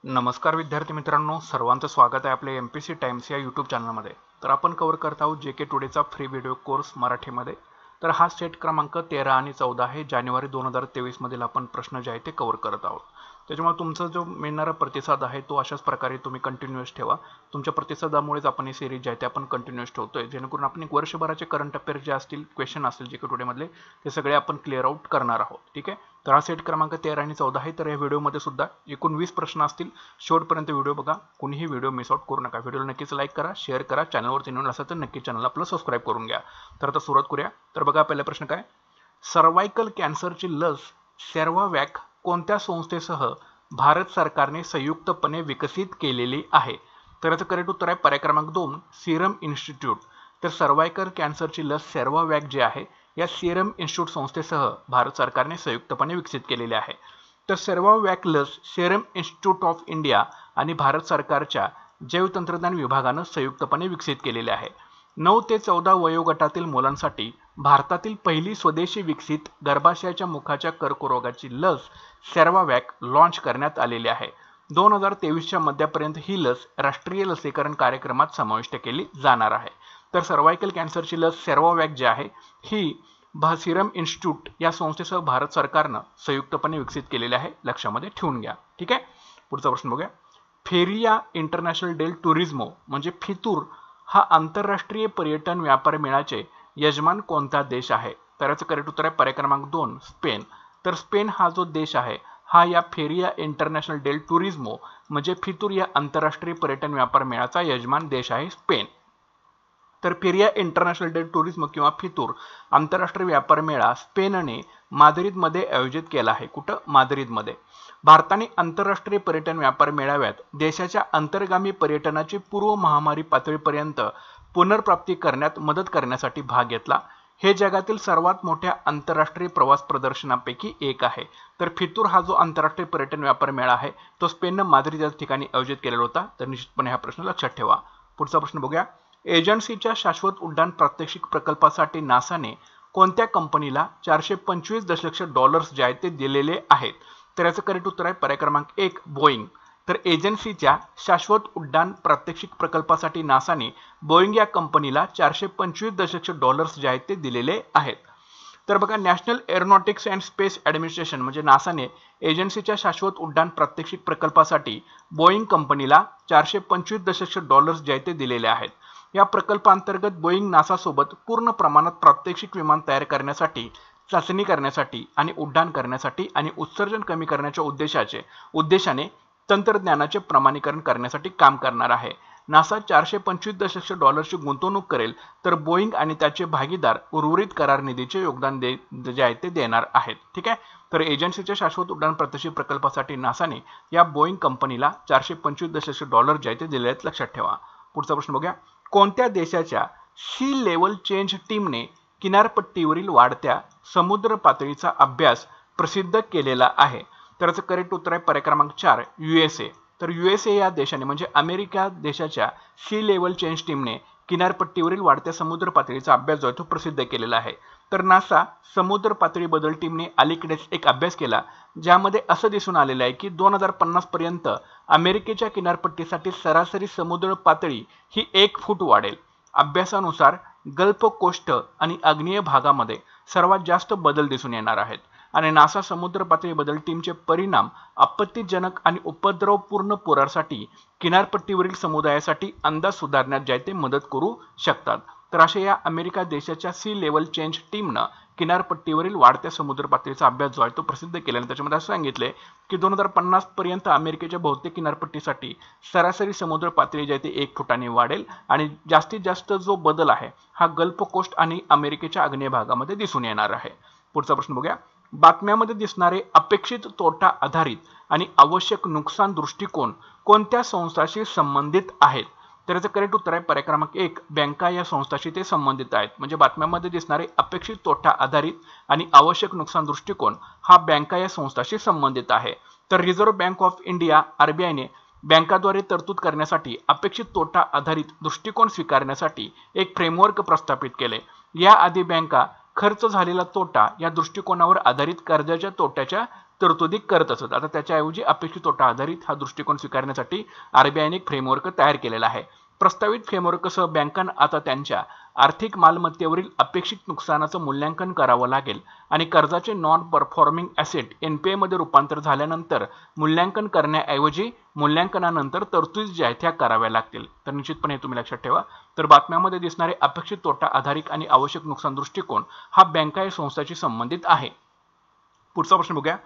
नमस्कार विद्यार्थी मित्रांनो, सर्वांचं स्वागत आहे आपल्या MPC टाइम्स या यूट्यूब चॅनलमध्ये। तर आपण कव्हर करत आहोत JK टुडेचा फ्री व्हिडिओ कोर्स मराठीमध्ये। तर हा सेट क्रमांक 13 आणि 14 आहे। जानेवारी 2023 मधील आपण प्रश्न जे आहे ते कव्हर करत आहोत। त्याच्यामुळे तुमचा जो मिळणारा प्रतिसाद आहे तो अशाच प्रकारे तुम्ही कंटिन्यूअस ठेवा। तुमच्या प्रतिसादामुळेच आपण ही सिरीज जे आहे ते आपण कंटिन्यूअस ठेवतोय, जेणेकरून आपण एक वर्षभराचे करंट अफेअर जे असतील, क्वेश्चन असतील JK टुडे मधले, ते सगळे आपण क्लिअर आउट करणार आहोत। ठीक आहे, तर हा सेट क्रमांक 13 आणि 14 आहे। तर या व्हिडिओमध्ये सुद्धा एकूण 20 प्रश्न असतील। शेवटपर्यंत व्हिडिओ बघा, कोणीही व्हिडिओ मिस आउट करू नका। व्हिडिओला नक्कीच लाईक करा, शेअर करा, चॅनलवरती नवीन असाल तर नक्की चॅनलला आपलं सबस्क्राइब करून घ्या। तर आता सुरुवात करूया। तर बघा, पहिला प्रश्न काय, सर्वायकल कॅन्सरची लस सेर्व्हावॅक कोणत्या संस्थेसह भारत सरकारने संयुक्तपणे विकसित केलेली आहे? तर याचं करेक्ट उत्तर आहे पर्याय क्रमांक 2, सीरम इन्स्टिट्यूट। तर सर्वायकल कॅन्सरची लस सेर्व्हावॅक जे आहे या सीरम इन्स्टिट्यूट संस्थेसह भारत सरकारने संयुक्तपणे विकसित केलेली आहे। तर सेर्व्हावॅक लस सीरम इन्स्टिट्यूट ऑफ इंडिया आणि भारत सरकारच्या जैवतंत्रज्ञान विभागानं संयुक्तपणे विकसित केलेले आहे। 9 ते 14 वयोगटातील मुलांसाठी भारतातील पहिली स्वदेशी विकसित गर्भाशयाच्या मुखाच्या कर्करोगाची लस सेर्व्हावॅक लॉन्च करण्यात आलेली आहे। 2023च्या मध्यापर्यंत ही लस राष्ट्रीय लसीकरण कार्यक्रमात समाविष्ट केली जाणार आहे। तर सर्वायकल कॅन्सरची लस सेर्व्हावॅक जी आहे ही सीरम इन्स्टिट्यूट या संस्थेसह भारत सरकारनं संयुक्तपणे विकसित केलेले आहे, लक्षामध्ये ठेवून घ्या। ठीक आहे, पुढचा प्रश्न बघूया। फेरिया इंटरनॅशनल डेल टुरिझमो म्हणजे फितूर हा आंतरराष्ट्रीय पर्यटन व्यापार मेळ्याचे यजमान कोणता देश आहे? तर याचं करेक्ट उत्तर आहे पर्याय क्रमांक 2, स्पेन। तर स्पेन हा जो देश आहे हा या फेरिया इंटरनॅशनल डेल टुरिझमो म्हणजे फितूर या आंतरराष्ट्रीय पर्यटन व्यापार मेळ्याचा यजमान देश आहे स्पेन। तर फेरिया इंटरनॅशनल डेल टुरिझम किंवा फितूर आंतरराष्ट्रीय व्यापार मेळा स्पेनने माद्रिदमध्ये आयोजित केला आहे। कुठं? माद्रिदमध्ये। भारताने आंतरराष्ट्रीय पर्यटन व्यापार मेळाव्यात देशाच्या अंतर्गामी पर्यटनाची पूर्व महामारी पातळीपर्यंत पुनर्प्राप्ती करण्यात मदत करण्यासाठी भाग घेतला। हे जगातील सर्वात मोठ्या आंतरराष्ट्रीय प्रवास प्रदर्शनापैकी एक आहे। तर फितूर हा जो आंतरराष्ट्रीय पर्यटन व्यापार मेळा आहे तो स्पेनने माद्रिद या ठिकाणी आयोजित केलेला होता। तर निश्चितपणे हा प्रश्न लक्षात ठेवा। पुढचा प्रश्न बघूया। एजन्सीच्या शाश्वत उड्डाण प्रात्यक्षिक प्रकल्पासाठी नासाने कोणत्या कंपनीला 425 दशलक्ष डॉलर्स जे आहेत ते दिलेले आहेत? तर याचं करेक्ट उत्तर आहे पर्याय क्रमांक 1, बोईंग। तर एजन्सीच्या शाश्वत उड्डाण प्रात्यक्षिक प्रकल्पासाठी नासाने बोईंग या कंपनीला 425 दशलक्ष डॉलर्स जे आहेत ते दिलेले आहेत। तर बघा, national aeronautics and space administration म्हणजे नासाने एजन्सीच्या शाश्वत उड्डाण प्रात्यक्षिक प्रकल्पासाठी बोईंग कंपनीला 425 दशलक्ष डॉलर्स जे आहेत ते दिलेले आहेत। या प्रकल्पांतर्गत बोईंग नासासोबत पूर्ण प्रमाणात प्रात्यक्षिक विमान तयार करण्यासाठी, चाचणी करण्यासाठी आणि उड्डाण करण्यासाठी आणि उत्सर्जन कमी करण्याच्या उद्देशाने तंत्रज्ञानाचे प्रमाणीकरण करण्यासाठी काम करणार आहे। नासा 425 दशलक्ष डॉलर्सची गुंतवणूक करेल, तर बोईंग आणि त्याचे भागीदार उर्वरित करार निधीचे योगदान जे आहे ते देणार आहेत। ठीक आहे, तर एजन्सीच्या शाश्वत उड्डाण प्रात्यक्षिक प्रकल्पासाठी नासाने या बोईंग कंपनीला 425 दशलक्ष डॉलर जे आहे ते दिले आहेत, लक्षात ठेवा। पुढचा प्रश्न बघूया। कोणत्या देशाच्या सी लेवल चेंज टीमने किनारपट्टीवरील वाढत्या समुद्र पातळीचा अभ्यास प्रसिद्ध केलेला आहे? तर याचं करेक्ट उत्तर आहे पर्याय क्रमांक 4, USA। तर USA या देशाने म्हणजे अमेरिका देशाच्या सी लेवल चेंज टीमने किनारपट्टीवरील वाढत्या समुद्र पातळीचा अभ्यास जो आहे तो प्रसिद्ध केलेला आहे। तर नासा समुद्र पातळी बदल टीमने अलीकडेच एक अभ्यास केला, ज्यामध्ये असं दिसून आलेलं आहे की 2050 पर्यंत अमेरिकेच्या किनारपट्टीसाठी सरासरी समुद्र पातळी ही 1 फूट वाढेल। अभ्यासानुसार गल्फ कोस्ट आणि आग्नेय भागामध्ये सर्वात जास्त बदल दिसून येणार आहेत आणि नासा समुद्र पातळी बदल टीमचे परिणाम आपत्तीजनक आणि उपद्रवपूर्ण पुरासाठी किनारपट्टीवरील समुदायासाठी अंदाज सुधारण्यात जे आहे ते मदत करू शकतात। तर अशा या अमेरिका देशाच्या सी लेवल चेंज टीमनं किनारपट्टीवरील वाढत्या समुद्र पातळीचा अभ्यास जो आहे तो प्रसिद्ध केल्याने त्याच्यामध्ये असं सांगितले की 2050 पर्यंत अमेरिकेच्या बहुतेक किनारपट्टीसाठी सरासरी समुद्र पातळी जी आहे ती 1 फुटाने वाढेल आणि जास्तीत जास्त जो बदल आहे हा गल्फ कोस्ट आणि अमेरिकेच्या आग्नेय भागामध्ये दिसून येणार आहे। पुढचा प्रश्न बघूया। बातम्यामध्ये दिसणारे अपेक्षित तोटा आधारित आणि आवश्यक नुकसान दृष्टिकोन कोणत्या संस्थांशी संबंधित आहेत? तर याचं करेक्ट उत्तर आहे पर्याय क्रमांक 1, बँका या संस्थांशी ते संबंधित आहेत। म्हणजे बातम्यामध्ये दिसणारे अपेक्षित तोटा आधारित आणि आवश्यक नुकसान दृष्टिकोन हा बँका या संस्थांशी संबंधित आहे। तर रिझर्व्ह बँक ऑफ इंडिया RBIने बँकाद्वारे तरतूद करण्यासाठी अपेक्षित तोटा आधारित दृष्टिकोन स्वीकारण्यासाठी एक फ्रेमवर्क प्रस्थापित केले। याआधी बँका खर्च झालेला तोटा या दृष्टिकोनावर आधारित कर्जाच्या तोट्याच्या तरतुदी करत असत. आता त्याच्याऐवजी अपेक्षित तोटा आधारित हा दृष्टिकोन स्वीकारण्यासाठी आरबीआयने एक फ्रेमवर्क तयार केलेला आहे. प्रस्तावित फ्रेमवर्कसह बँकांना आता त्यांच्या आर्थिक मालमत्तेवरील अपेक्षित नुकसानाचं मूल्यांकन करावं लागेल आणि कर्जाचे नॉन परफॉर्मिंग ॲसेट एनपीए मध्ये रूपांतर झाल्यानंतर मूल्यांकन करण्याऐवजी मूल्यांकनानंतर तरतुदी ज्या आहेत त्या कराव्या लागतील. तर निश्चितपणे तुम्ही लक्षात ठेवा. तर बातम्यामध्ये दिसणारे अपेक्षित तोटा आधारित आणि आवश्यक नुकसान दृष्टिकोन हा बँका या संस्थांशी संबंधित आहे. पुढचा प्रश्न बघूया.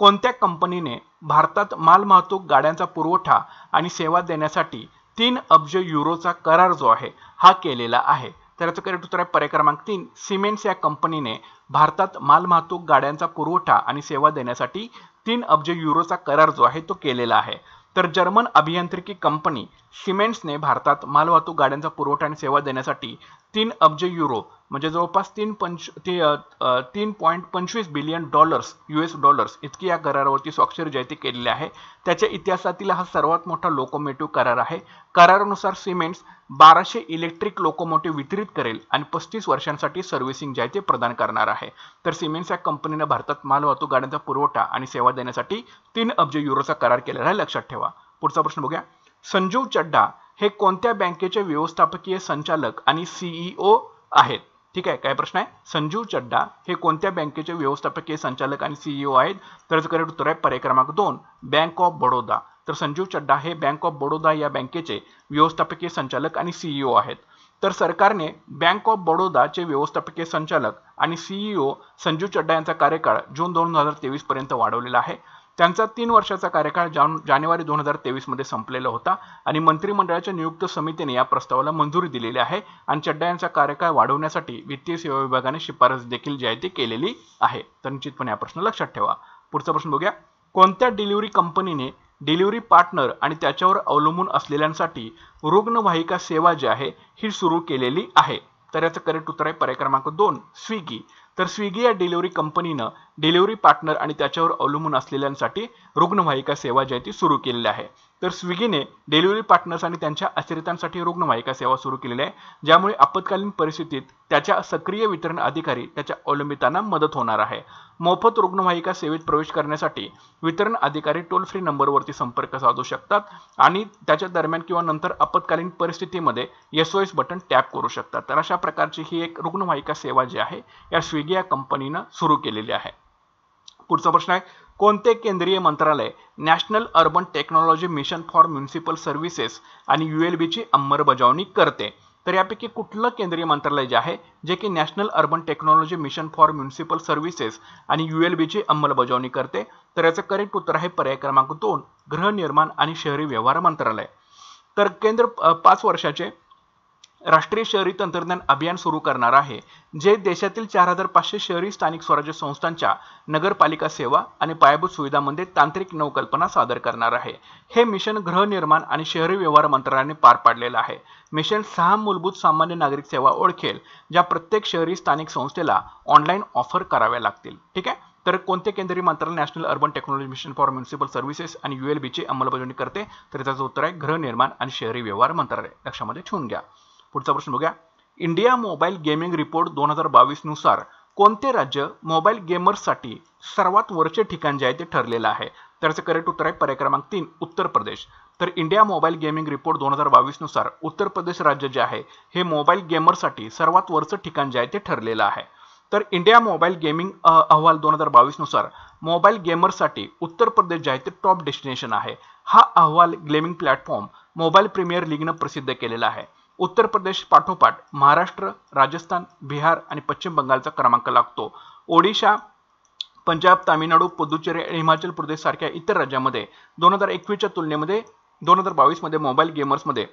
कोणत्या कंपनीने भारतात मालवाहतूक गाड्यांचा पुरवठा आणि सेवा देण्यासाठी 3 अब्ज युरोचा करार जो आहे हा केलेला आहे? तर याचं करेक्ट उत्तर आहे पर्याय क्रमांक 3. सिमेंट्स या कंपनीने भारतात मालवाहतूक गाड्यांचा पुरवठा आणि सेवा देण्यासाठी 3 अब्ज युरोचा करार जो आहे तो केलेला आहे. तर जर्मन अभियांत्रिकी कंपनी सिमेंट्सने भारतात मालवाहतूक गाड्यांचा पुरवठा आणि सेवा देण्यासाठी 3 अब्ज युरो म्हणजे जवळपास 3.25 बिलियन डॉलर्स US डॉलर्स इतकी या करारावरती स्वाक्षरी जी आहे ती केलेली आहे. त्याच्या इतिहासातील हा सर्वात मोठा लोकोमोटिव्ह करार आहे. करारानुसार सिमेंट्स 1200 इलेक्ट्रिक लोकोमोटिव्ह वितरित करेल आणि 35 वर्षांसाठी सर्व्हिसिंग जे आहे ते प्रदान करणार आहे. तर सिमेंट्स या कंपनीने भारतात मालवाहतूक गाड्यांचा पुरवठा आणि सेवा देण्यासाठी 3 अब्ज युरोचा करार केलेला आहे, लक्षात ठेवा. पुढचा प्रश्न बघूया. संजीव चड्ढा हे कोणत्या बँकेचे व्यवस्थापकीय संचालक आणि CEO आहेत? ठीक आहे, काय प्रश्न आहे? संजीव चड्ढा हे कोणत्या बँकेचे व्यवस्थापकीय संचालक आणि CEO आहेत? तर याचं करेक्ट उत्तर आहे पर्याय क्रमांक 2 बँक ऑफ बडोदा. तर संजीव चड्ढा हे बँक ऑफ बडोदा या बँकेचे व्यवस्थापकीय संचालक आणि CEO आहेत. तर सरकारने बँक ऑफ बडोदाचे व्यवस्थापकीय संचालक आणि CEO संजीव चड्ढा यांचा कार्यकाळ जून 2023 पर्यंत वाढवलेला आहे. त्यांचा 3 वर्षाचा कार्यकाळ जानेवारी 2023 मध्ये संपलेला होता आणि मंत्रिमंडळाच्या नियुक्त समितीने या प्रस्तावाला मंजुरी दिलेली आहे आणि चड्ढा यांचा कार्यकाळ वाढवण्यासाठी वित्तीय सेवा विभागाने शिफारस देखील जी आहे ती केलेली आहे. तर निश्चितपणे हा प्रश्न लक्षात ठेवा. पुढचा प्रश्न बघूया. कोणत्या डिलिव्हरी कंपनीने डिलिव्हरी पार्टनर आणि त्याच्यावर अवलंबून असलेल्यांसाठी रुग्णवाहिका सेवा जी आहे ही सुरू केलेली आहे? तर याचं करेक्ट उत्तर आहे पर्याय क्रमांक 2 स्विगी. तर स्विगी या डिलिव्हरी कंपनीनं डिलिव्हरी पार्टनर आणि त्याच्यावर अवलंबून असलेल्यांसाठी रुग्णवाहिका सेवा जी आहे ती सुरू केलेली आहे. तर स्विगीने डिलिव्हरी पार्टनर्स आणि त्यांच्या आश्रितांसाठी रुग्णवाहिका सेवा सुरू केलेली आहे, ज्यामुळे आपत्कालीन परिस्थितीत त्याच्या सक्रिय वितरण अधिकारी त्याच्या अवलंबितांना मदत होणार आहे. मोफत रुग्णवाहिका सेवेत प्रवेश करण्यासाठी वितरण अधिकारी टोल फ्री नंबरवरती संपर्क साधू शकतात आणि त्याच्या दरम्यान किंवा नंतर आपत्कालीन परिस्थितीमध्ये SOS बटन टॅप करू शकतात. तर अशा प्रकारची ही एक रुग्णवाहिका सेवा जी आहे या स्विगी या कंपनीनं सुरू केलेली आहे. पुढचा प्रश्न आहे. कोणते केंद्रीय मंत्रालय national urban technology mission for municipal services आणि ULB ची अंमलबजावणी करते? तर यापैकी कुठलं केंद्रीय मंत्रालय जे आहे जे की national urban technology mission for municipal services आणि ULB ची अंमलबजावणी करते? तर याचं करेक्ट उत्तर आहे पर्याय क्रमांक 2 गृहनिर्माण आणि शहरी व्यवहार मंत्रालय. तर केंद्र 5 वर्षाचे राष्ट्रीय शहरी तंत्रज्ञान अभियान सुरू करणार आहे, जे देशातील 4500 शहरी स्थानिक स्वराज्य संस्थांच्या नगरपालिका सेवा आणि पायाभूत सुविधांमध्ये तांत्रिक नवकल्पना सादर करणार आहे. हे मिशन गृहनिर्माण आणि शहरी व्यवहार मंत्रालयाने पार पाडलेलं आहे. मिशन 6 मूलभूत सामान्य नागरिक सेवा ओळखेल, ज्या प्रत्येक शहरी स्थानिक संस्थेला ऑनलाईन ऑफर कराव्या लागतील. ठीक आहे. तर कोणते केंद्रीय मंत्रालय national urban technology mission for municipal services आणि ULB ची अंमलबजावणी करते? तर त्याचं उत्तर आहे गृहनिर्माण आणि शहरी व्यवहार मंत्रालय. लक्षामध्ये ठेवून घ्या. पुढचा प्रश्न बघूया. इंडिया मोबाईल गेमिंग रिपोर्ट 2022 नुसार कोणते राज्य मोबाईल गेमर्ससाठी सर्वात वरचे ठिकाण जे आहे ते ठरलेलं आहे? तर याचं करेक्ट उत्तर आहे पर्याय क्रमांक 3 उत्तर प्रदेश. तर इंडिया मोबाईल गेमिंग रिपोर्ट 2022 नुसार उत्तर प्रदेश राज्य जे आहे हे मोबाईल गेमर्ससाठी सर्वात वरचं ठिकाण जे आहे ते ठरलेलं आहे. तर इंडिया मोबाईल गेमिंग अहवाल 2022 नुसार मोबाईल गेमर्ससाठी उत्तर प्रदेश जे आहे ते टॉप डेस्टिनेशन आहे. हा अहवाल गेमिंग प्लॅटफॉर्म मोबाईल प्रीमियर लीगनं प्रसिद्ध केलेला आहे. उत्तर प्रदेश पाठोपाठ महाराष्ट्र, राजस्थान, बिहार आणि पश्चिम बंगालचा क्रमांक लागतो. ओडिशा, पंजाब, तामिळनाडू, पुदुचेरी आणि हिमाचल प्रदेश सारख्या इतर राज्यांमध्ये 2021 च्या तुलनेमध्ये 2022 मध्ये मोबाईल गेमर्समध्ये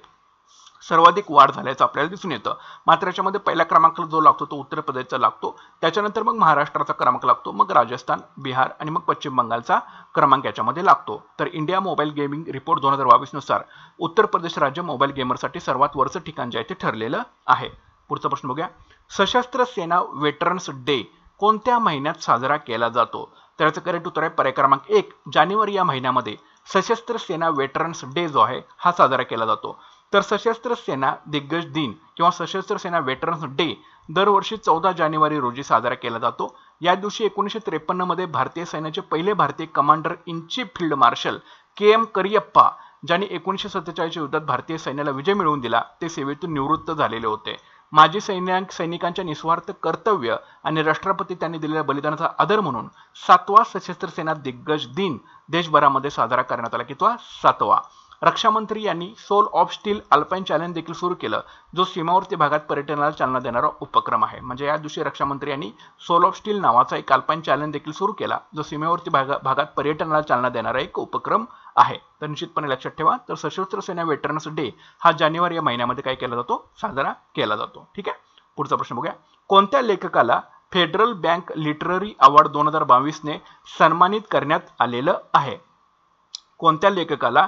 सर्वाधिक वाढ झाल्याचं आपल्याला दिसून येतं. मात्र याच्यामध्ये पहिला क्रमांक जो लागतो तो उत्तर प्रदेशचा लागतो, त्याच्यानंतर मग महाराष्ट्राचा क्रमांक लागतो, मग राजस्थान, बिहार आणि मग पश्चिम बंगालचा क्रमांक याच्यामध्ये लागतो. तर इंडिया मोबाईल गेमिंग रिपोर्ट 2022 नुसार उत्तर प्रदेश राज्य मोबाईल गेमरसाठी सर्वात वरचं ठिकाण जे आहे ते ठरलेलं आहे. पुढचा प्रश्न बघूया. सशस्त्र सेना वेटरन्स डे कोणत्या महिन्यात साजरा केला जातो? तर याचं करेक्ट उत्तर आहे पर्याय क्रमांक 1 जानेवारी या महिन्यामध्ये सशस्त्र सेना वेटरन्स डे जो आहे हा साजरा केला जातो. तर सशस्त्र सेना दिग्गज दिन किंवा सशस्त्र सेना वेटरन्स डे दरवर्षी 14 जानेवारी रोजी साजरा केला जातो. या दिवशी 1953 मध्ये भारतीय सैन्याचे पहिले भारतीय commander in chief field marshal K M. Cariappa, ज्यांनी 1947 युद्धात भारतीय सैन्याला विजय मिळवून दिला, ते सेवेतून निवृत्त झालेले होते. माजी सैनिकांच्या निस्वार्थ कर्तव्य आणि राष्ट्रपती त्यांनी दिलेल्या बलिदानाचा आदर म्हणून 7वा सशस्त्र सेना दिग्गज दिन देशभरामध्ये साजरा करण्यात आला. कितवा? 7वा. रक्षामंत्री यांनी soul of steel alpine challenge देखील सुरू केलं, जो सीमावर्ती भागात पर्यटनाला चालना देणारा उपक्रम आहे. म्हणजे या दिवशी रक्षामंत्री यांनी सोल ऑफ स्टील नावाचा एक अल्पाईन चॅलेंज देखील सुरू केला, जो सीमावर्ती भागात पर्यटनाला चालना देणारा एक उपक्रम आहे. तर निश्चितपणे लक्षात ठेवा. तर सशस्त्र सेना वेटरन्स डे हा जानेवारी या महिन्यामध्ये काय केला जातो? साजरा केला जातो. ठीक आहे. पुढचा प्रश्न बघूया. कोणत्या लेखकाला फेडरल बँक लिटररी अवॉर्ड 2022 ने सन्मानित करण्यात आलेलं आहे? कोणत्या लेखकाला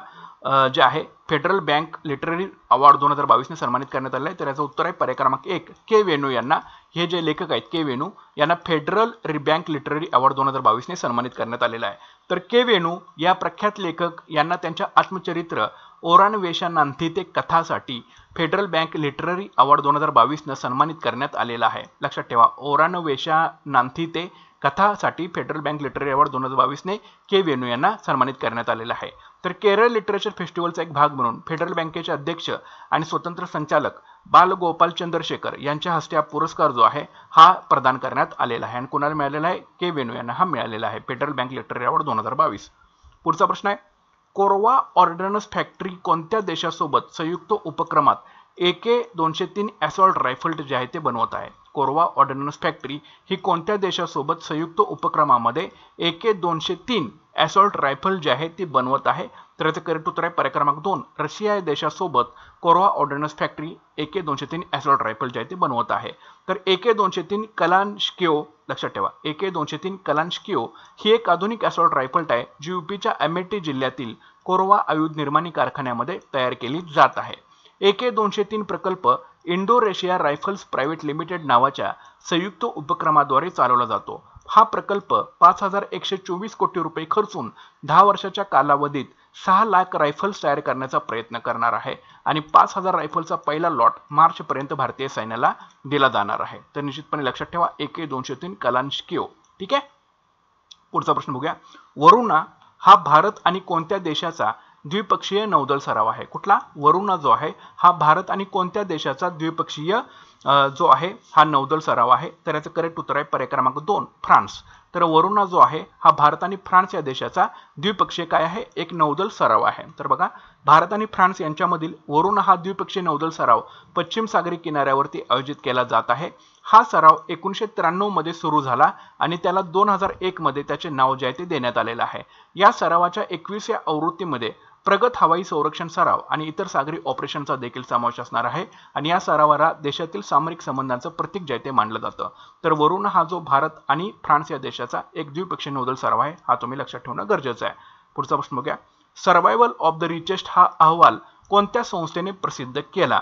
जे आहे फेडरल बँक लिटररी अवॉर्ड 2022 ने सन्मानित करण्यात आले आहे? तर याचं उत्तर आहे पर्याय क्रमांक 1 के वेणू यांना. हे जे लेखक आहेत के वेणू यांना फेडरल बँक लिटररी अवॉर्ड 2022 ने सन्मानित करण्यात आलेला आहे. तर के वेणू या प्रख्यात लेखक यांना त्यांच्या आत्मचरित्र ओरान वेशा नांथीते कथासाठी फेडरल बँक लिटररी अवॉर्ड 2022 ने सन्मानित करण्यात आलेला आहे. लक्षात ठेवा, ओरान वेशा नांथीते कथासाठी फेडरल बँक लिटररी अवॉर्ड 2022 ने के वेणू यांना सन्मानित करण्यात आलेला आहे. तर केरळ लिटरेचर फेस्टिवलचा एक भाग म्हणून फेडरल बँकेचे अध्यक्ष आणि स्वतंत्र संचालक बालगोपाल चंद्रशेखर यांच्या हस्ते हा पुरस्कार जो आहे हा प्रदान करण्यात आलेला आहे. आणि कोणाला मिळालेला आहे? के वेणू यांना हा मिळालेला आहे फेडरल बँक लिटररी अवॉर्ड 2022. पुढचा प्रश्न आहे, कोरवा ऑर्डिनन्स फॅक्टरी कोणत्या देशासोबत संयुक्त उपक्रमात AK-203 असॉल्ट रायफल जे आहे ते बनवत आहे? कोरवा ऑर्डिनन्स फॅक्टरी ही कोणत्या देशासोबत संयुक्त उपक्रमामध्ये AK-203 असॉल्ट रायफल जे आहे ती बनवत आहे? तर याचं करेक्ट उत्तर आहे पर्याय क्रमांक 2 रशिया या देशासोबत Korwa ordnance factory AK-203 assault rifle जे आहे ते बनवत आहे. तर AK-203 कलान्स्कियो, लक्षात ठेवा, AK-203 कलान्स्कियो ही एक आधुनिक असॉल्ट रायफल आहे जी यूपीच्या अमेठी जिल्ह्यातील कोरवा आयुध निर्माणी कारखान्यामध्ये तयार केली जात आहे. AK-203 प्रकल्प Indo Russia rifles private limited नावाच्या संयुक्त उपक्रमाद्वारे चालवला जातो. हा प्रकल्प 5,124 कोटी रुपये खर्चून 10 वर्षाच्या कालावधीत 6 लाख रायफल्स तयार करण्याचा प्रयत्न करणार आहे आणि 5,000 रायफलचा पहिला लॉट मार्च पर्यंत भारतीय सैन्याला दिला जाणार आहे. तर निश्चितपणे लक्षात ठेवा AK-203 कलान्स्कियो. ठीक आहे. पुढचा प्रश्न बघूया. वरुणा हा भारत आणि कोणत्या देशाचा द्विपक्षीय नौदल सराव आहे? कुठला? वरुणा जो आहे हा भारत आणि कोणत्या देशाचा द्विपक्षीय जो आहे हा नौदल सराव आहे? तर याचं करेक्ट उत्तर आहे पर्याय क्रमांक 2 फ्रान्स. तर वरुणा जो आहे हा भारत आणि फ्रान्स या देशाचा द्विपक्षीय काय आहे? एक नौदल सराव आहे. तर बघा, भारत आणि फ्रान्स यांच्यामधील वरुणा हा द्विपक्षीय नौदल सराव पश्चिम सागरी किनाऱ्यावरती आयोजित केला जात आहे. हा सराव 1993 मध्ये सुरू झाला आणि त्याला 2001 मध्ये त्याचे नाव जे आहे ते देण्यात आलेलं आहे. या सरावाच्या 21व्या आवृत्तीमध्ये प्रगत हवाई संरक्षण सराव आणि इतर सागरी ऑपरेशनचा देखील समावेश असणार आहे आणि या सरावाला देशातील सामरिक संबंधांचं प्रतीक जे आहे ते मानलं जातं. तर वरुणा हा जो भारत आणि फ्रान्स या देशाचा एक द्विपक्षीय नौदल सराव आहे हा तुम्ही लक्षात ठेवणं गरजेचं आहे. पुढचा प्रश्न बघूया. सर्व्हायव्हल ऑफ द रिचेस्ट हा अहवाल कोणत्या संस्थेने प्रसिद्ध केला?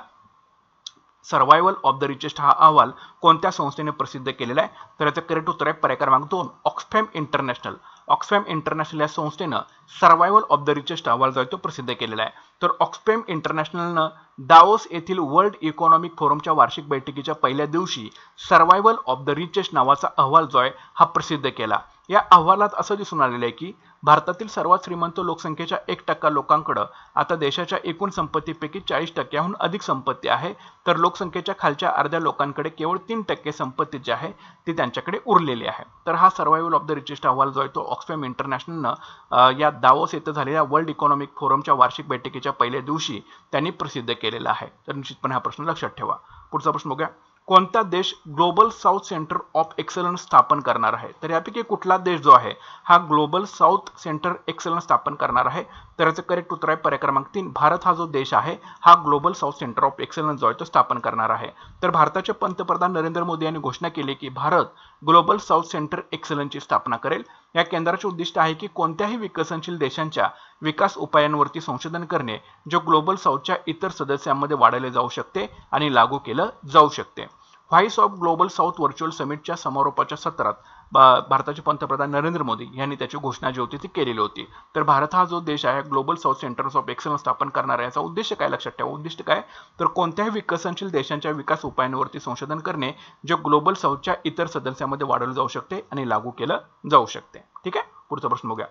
सर्व्हायव्हल ऑफ द रिचेस्ट हा अहवाल कोणत्या संस्थेने प्रसिद्ध केलेला आहे? तर याचं करेक्ट उत्तर आहे पर्याय क्रमांक 2 ऑक्सफॅम इंटरनॅशनल. ऑक्सफॅम इंटरनॅशनल या संस्थेनं सर्व्हायव्हल ऑफ द रिचेस्ट अहवाल जो आहे तो प्रसिद्ध केलेला आहे. तर ऑक्सफॅम इंटरनॅशनलनं दाओस येथील वर्ल्ड इकॉनॉमिक फोरमच्या वार्षिक बैठकीच्या पहिल्या दिवशी सर्व्हायव्हल ऑफ द रिचेस्ट नावाचा अहवाल जो आहे हा प्रसिद्ध केला. या अहवालात असं दिसून आलेलं आहे की भारतातील सर्वात श्रीमंत लोकसंख्येच्या 1% लोकांकडे आता देशाच्या एकूण संपत्तीपैकी 40%हून अधिक संपत्ती आहे. तर लोकसंख्येच्या खालच्या अर्ध्या लोकांकडे केवळ 3% संपत्ती जी आहे ती त्यांच्याकडे उरलेली आहे. तर हा सर्व्हायव्हल ऑफ द रिचेस्ट अहवाल जो आहे तो ऑक्सफॅम इंटरनॅशनलनं या दावोस येथे झालेल्या वर्ल्ड इकॉनॉमिक फोरमच्या वार्षिक बैठकीच्या पहिल्या दिवशी त्यांनी प्रसिद्ध केलेला आहे. तर निश्चितपणे हा प्रश्न लक्षात ठेवा. पुढचा प्रश्न बघूया. कोणता देश global south centre of excellence स्थापन करणार आहे? तर यापैकी कुठला देश जो आहे हा ग्लोबल साऊथ सेंटर एक्सलन्स स्थापन करणार आहे? तर याचं करेक्ट उत्तर आहे पर्याय क्रमांक 3 भारत हा जो देश आहे हा global south centre of excellence जो आहे तो स्थापन करणार आहे. तर भारताचे पंतप्रधान नरेंद्र मोदी यांनी घोषणा केली की भारत ग्लोबल साऊथ सेंटर एक्सलन्सची स्थापना करेल. या केंद्राचे उद्दिष्ट आहे की कोणत्याही विकसनशील देशांच्या विकास उपायांवरती संशोधन करणे जे ग्लोबल साऊथच्या इतर सदस्यांमध्ये वाढवले जाऊ शकते आणि लागू केलं जाऊ शकते. Voice of Global South virtual समिटच्या समारोपाच्या सत्रात भारताचे पंतप्रधान नरेंद्र मोदी यांनी त्याची घोषणा जी होती ती केलेली होती. तर भारत हा जो देश आहे global south centres of excellence स्थापन करणार आहे. याचा उद्देश काय लक्षात ठेवा. उद्दिष्ट काय तर कोणत्याही विकसनशील देशांच्या विकास उपायांवरती संशोधन करणे जे ग्लोबल साऊथच्या इतर सदस्यांमध्ये वाढवले जाऊ शकते आणि लागू केलं जाऊ शकते. ठीक आहे. पुढचा प्रश्न बघूया.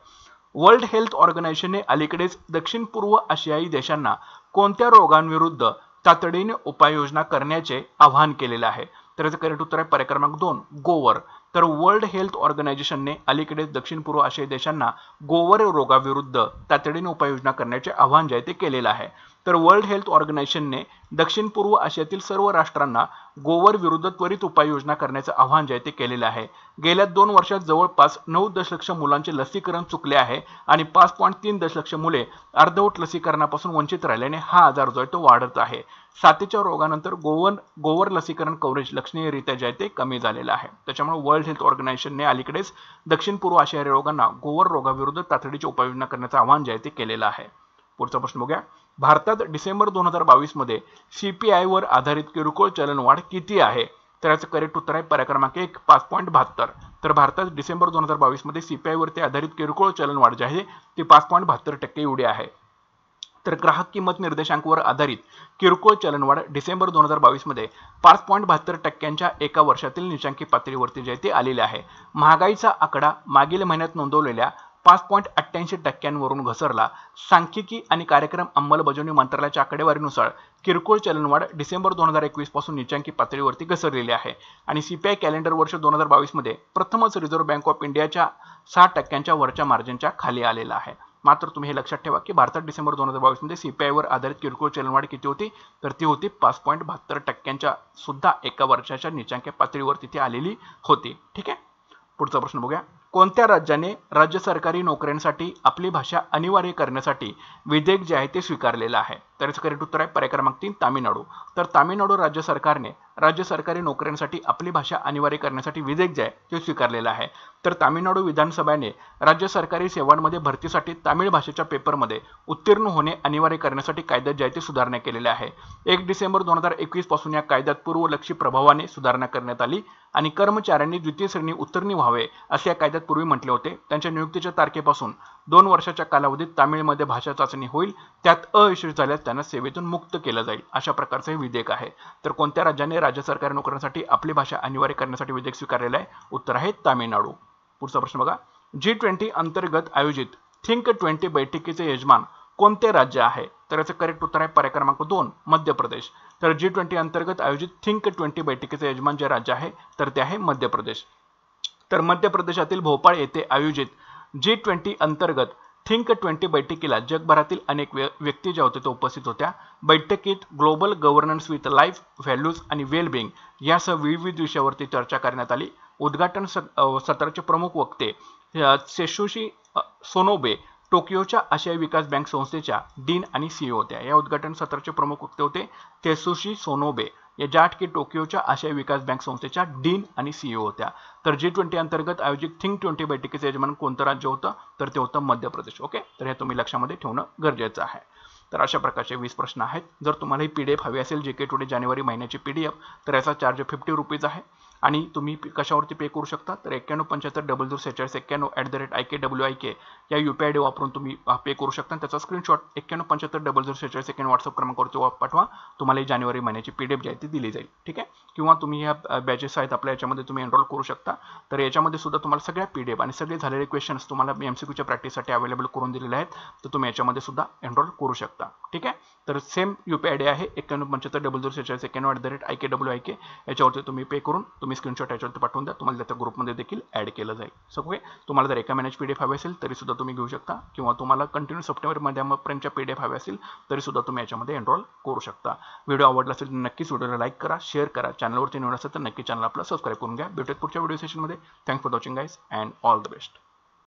वर्ल्ड हेल्थ ऑर्गनायझेशनने अलीकडेच दक्षिण पूर्व आशियाई देशांना कोणत्या रोगांविरुद्ध तातडीने उपाययोजना करण्याचे आवाहन केलेले आहे. तर याचं करेक्ट उत्तर आहे पर्याय क्रमांक 2 गोवर. तर वर्ल्ड हेल्थ ऑर्गनायझेशनने अलीकडेच दक्षिण पूर्व आशियाई देशांना गोवर रोगाविरुद्ध तातडीने उपाययोजना करण्याचे आवाहन जे आहे ते केलेलं आहे. तर वर्ल्ड हेल्थ ऑर्गनायझेशनने दक्षिण पूर्व आशियातील सर्व राष्ट्रांना गोवर विरुद्ध त्वरित उपाययोजना करण्याचे आवाहन जे आहे ते केलेले आहे. गेल्या 2 वर्षात जवळपास 9 दशलक्ष मुलांचे लसीकरण चुकले आहे आणि 5.3 दशलक्ष मुले अर्धवट लसीकरणापासून वंचित राहिल्याने हा आजार जो आहे तो वाढत आहे. साथीच्या रोगानंतर गोवर लसीकरण कव्हरेज लक्षणीयरित्या जे आहे ते कमी झालेलं आहे. त्याच्यामुळे वर्ल्ड हेल्थ ऑर्गनायझेशनने अलीकडेच दक्षिण पूर्व आशियाई रोगांना गोवर रोगाविरुद्ध तातडीची उपाययोजना करण्याचे आवाहन जे आहे ते केलेलं आहे. पुढचा प्रश्न बघूया. भारतात डिसेंबर 2022 मध्ये CPI वर आधारित किरकोळ चलनवाढ किती आहे. तर याचं करेक्ट उत्तर आहे पर्याय क्रमांक 1 5.72. तर भारतात डिसेंबर 2022 मध्ये CPI वरती आधारित किरकोळ चलनवाढ जी आहे ती 5.72% एवढी आहे. तर ग्राहक किंमत निर्देशांकावर आधारित किरकोळ चलनवाढ डिसेंबर 2022 मध्ये 5.72% एका वर्षातील निचांकी पातळीवरती जे ते आलेले आहे. महागाईचा आकडा मागील महिन्यात नोंदवलेल्या 5.88% वरून घसरला. सांख्यिकी आणि कार्यक्रम अंमलबजावणी मंत्रालयाच्या आकडेवारीनुसार किरकोळ चलनवाढ डिसेंबर 2021 पासून निचांकी पातळीवरती घसरलेली आहे आणि CPI कॅलेंडर वर्ष 2022 मध्ये प्रथमच रिझर्व्ह बँक ऑफ इंडियाच्या 6% वरच्या मार्जिनच्या खाली आलेला आहे. मात्र तुम्ही हे लक्षात ठेवा की भारतात डिसेंबर 2022 मध्ये CPI वर आधारित किरकोळ चलनवाढ किती होती तर ती होती 5.72% सुद्धा एका वर्षाच्या निचांकी पातळीवर तिथे आलेली होती. ठीक आहे. पुढचा प्रश्न बघूया. कोणत्या राज्याने राज्य सरकारी नोकऱ्यांसाठी आपली भाषा अनिवार्य करण्यासाठी विधेयक जे आहे ते स्वीकारलेलं आहे. तर याचं करेक्ट उत्तर आहे पर्याय क्रमांक 3 तामिळनाडू. तर तामिळनाडू राज्य सरकारने राज्य सरकारी नोकऱ्यांसाठी आपली भाषा अनिवार्य करण्यासाठी विधेयक जे आहे ते स्वीकारलेलं आहे. तर तामिळनाडू विधानसभेने राज्य सरकारी सेवांमध्ये भरतीसाठी तामिळ भाषेच्या पेपरमध्ये उत्तीर्ण होणे अनिवार्य करण्यासाठी कायद्यात जे आहे ते सुधारणा केलेल्या आहे. 1 डिसेंबर 2021 पासून या कायद्यात पूर्वलक्षी प्रभावाने सुधारणा करण्यात आली आणि कर्मचाऱ्यांनी द्वितीय श्रेणी उत्तीर्ण व्हावे असे या कायद्यात पूर्वी म्हटले होते. त्यांच्या नियुक्तीच्या तारखेपासून 2 वर्षाच्या कालावधीत तामिळमध्ये भाषा चाचणी होईल. त्यात अयशस्वी झाल्यास त्यांना सेवेतून मुक्त केलं जाईल. अशा प्रकारचे हे विधेयक आहे. तर कोणत्या राज्याने राज्य सरकारी नोकऱ्यांसाठी आपली भाषा अनिवार्य करण्यासाठी विधेयक स्वीकारलेलं आहे. उत्तर आहे तामिळनाडू. पुढचा प्रश्न बघा. G20 अंतर्गत आयोजित थिंक 20 बैठकीचे यजमान कोणते राज्य आहे. तर याचं करेक्ट उत्तर आहे पर्याय क्रमांक 2 मध्य प्रदेश. तर G20 अंतर्गत आयोजित थिंक 20 बैठकीचे यजमान जे राज्य आहे तर ते आहे मध्य प्रदेश. तर मध्य प्रदेशातील भोपाळ येथे आयोजित G20 अंतर्गत थिंक 20 बैठकीला जगभरातील अनेक व्यक्ती ज्या होत्या त्या उपस्थित होत्या. बैठकीत global governance with life values आणि वेलबिंग यासह विविध विषयावरती चर्चा करण्यात आली. उद्घाटन सत्राचे प्रमुख वक्ते त्सुशी सोनोबे टोकियोच्या आशियाई विकास बँक संस्थेच्या डीन आणि CEO होत्या. या उद्घाटन सत्राचे प्रमुख वक्ते होते त्सुशी सोनोबे या ज्या की टोकियोच्या आशियाई विकास बँक संस्थेच्या डीन आणि CEO होत्या. तर G20 अंतर्गत आयोजित थिंक 20 बैठकीचे यजमान कोणतं राज्य होतं तर ते होतं मध्य प्रदेश. ओके. तर हे तुम्ही लक्षामध्ये ठेवणं गरजेचं आहे. तर अशा प्रकारचे 20 प्रश्न आहेत. जर तुम्हाला ही PDF हवी असेल JK टुडे जानेवारी महिन्याची PDF तर याचा चार्ज 50 रुपीज आहे आणि तुम्ही कशावरती पे करू शकता तर 9175004691@IKWIK या UPI ID वापरून तुम्ही पे करू शकता. त्याचा स्क्रीनशॉट 9175004691 WhatsApp क्रमांकावरती पाठवा. तुम्हाला जानेवारी महिन्याची PDF जी आहे ती दिली जाईल. ठीक आहे. किंवा तुम्ही ह्या बॅचेस आहेत आपल्या याच्यामध्ये तुम्ही एनरोल करू शकता. तर याच्यामध्ये सुद्धा तुम्हाला सगळ्या PDF आणि सगळे झालेले क्वेश्चन्स तुम्हाला MCQच्या प्रॅक्टिससाठी अवेलेबल करून दिलेले आहेत. तर तुम्ही याच्यामध्ये सुद्धा एनरोल करू शकता. ठीक आहे. तर सेम UPI ID आहे 9175004691@IKWIK याच्यावरती तुम्ही पे करून तुम्ही स्क्रीनशॉट याच्यावरती पाठवून द्या. तुम्हाला त्या ग्रुपमध्ये देखील ऍड केलं जाईल. सगळे तुम्हाला जर एका महिन्याची PDF हवी असेल तरी सुद्धा तुम्ही घेऊ शकता किंवा तुम्हाला कंटिन्यू सप्टेंबर महिन्यापर्यंतच्या PDF हवी असेल तरी सुद्धा तुम्ही याच्यामध्ये एनरोल करू शकता. व्हिडिओ आवडला असेल तर नक्कीच व्हिडिओला लाईक करा, शेअर करा. चॅनलवरती नवीन असेल तर नक्की चॅनल आपला सबस्क्राईब करून घ्या. भेटूयात पुढच्या व्हिडिओ सेशनमध्ये. Thanks for watching guys and all the best.